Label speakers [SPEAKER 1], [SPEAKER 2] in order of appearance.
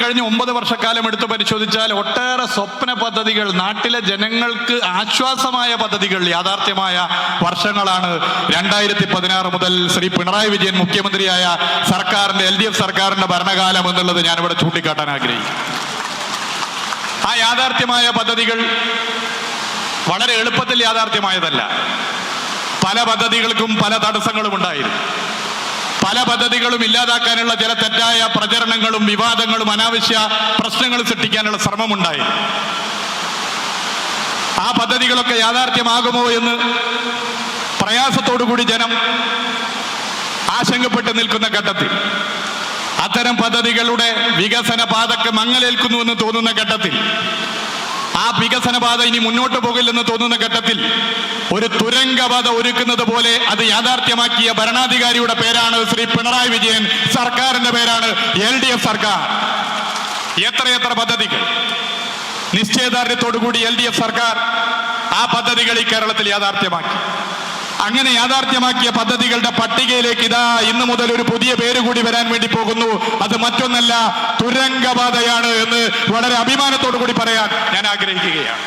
[SPEAKER 1] കഴിഞ്ഞ 9 വർഷക്കാലം എടുത്തു പരിശോധിച്ചാൽ ഒട്ടേറെ സ്വപ്ന പദ്ധതികൾ, നാട്ടിലെ ജനങ്ങൾക്ക് ആശ്വാസമായ പദ്ധതികൾ യാഥാർത്ഥ്യമായ വർഷങ്ങളാണ് 2016 മുതൽ ശ്രീ പിണറായി വിജയൻ മുഖ്യമന്ത്രിയായ സർക്കാരിന്റെ LDF സർക്കാരിന്റെ ഭരണകാലം എന്നുള്ളത് ഞാനിവിടെ ചൂണ്ടിക്കാട്ടാൻ ആഗ്രഹിക്കുന്നു. ആ യാഥാർത്ഥ്യമായ പദ്ധതികൾ വളരെ എളുപ്പത്തിൽ യാഥാർത്ഥ്യമായതല്ല. പല പദ്ധതികൾക്കും പല തടസ്സങ്ങളും ഉണ്ടായിരുന്നു. പല പദ്ധതികളും ഇല്ലാതാക്കാനുള്ള ചില തെറ്റായ പ്രചരണങ്ങളും വിവാദങ്ങളും അനാവശ്യ പ്രശ്നങ്ങൾ സൃഷ്ടിക്കാനുള്ള ശ്രമമുണ്ടായി. ആ പദ്ധതികളൊക്കെ യാഥാർത്ഥ്യമാകുമോ എന്ന് പ്രയാസത്തോടുകൂടി ജനം ആശങ്കപ്പെട്ട് നിൽക്കുന്ന ഘട്ടത്തിൽ, അത്തരം പദ്ധതികളുടെ വികസന പാതക്ക് മങ്ങലേൽക്കുന്നുവെന്ന് തോന്നുന്ന ഘട്ടത്തിൽ, ആ വികസന പാത ഇനി മുന്നോട്ട് പോകില്ലെന്ന് തോന്നുന്ന ഘട്ടത്തിൽ ഒരു തുരങ്കപാത ഒരുക്കുന്നത് പോലെ അത് യാഥാർത്ഥ്യമാക്കിയ ഭരണാധികാരിയുടെ പേരാണ് ശ്രീ പിണറായി വിജയൻ. സർക്കാരിന്റെ പേരാണ് LDF സർക്കാർ. എത്രയെത്ര പദ്ധതികൾ നിശ്ചയദാർഢ്യത്തോടുകൂടി LDF സർക്കാർ ആ പദ്ധതികൾ ഈ കേരളത്തിൽ യാഥാർത്ഥ്യമാക്കി. അങ്ങനെ യാഥാർത്ഥ്യമാക്കിയ പദ്ധതികളുടെ പട്ടികയിലേക്ക് ഇതാ ഇന്ന് മുതൽ ഒരു പുതിയ പേര് കൂടി വരാൻ വേണ്ടി പോകുന്നു. അത് മറ്റൊന്നല്ല, തുരങ്കപാതയാണ് എന്ന് വളരെ അഭിമാനത്തോടു കൂടി പറയാൻ ഞാൻ ആഗ്രഹിക്കുകയാണ്.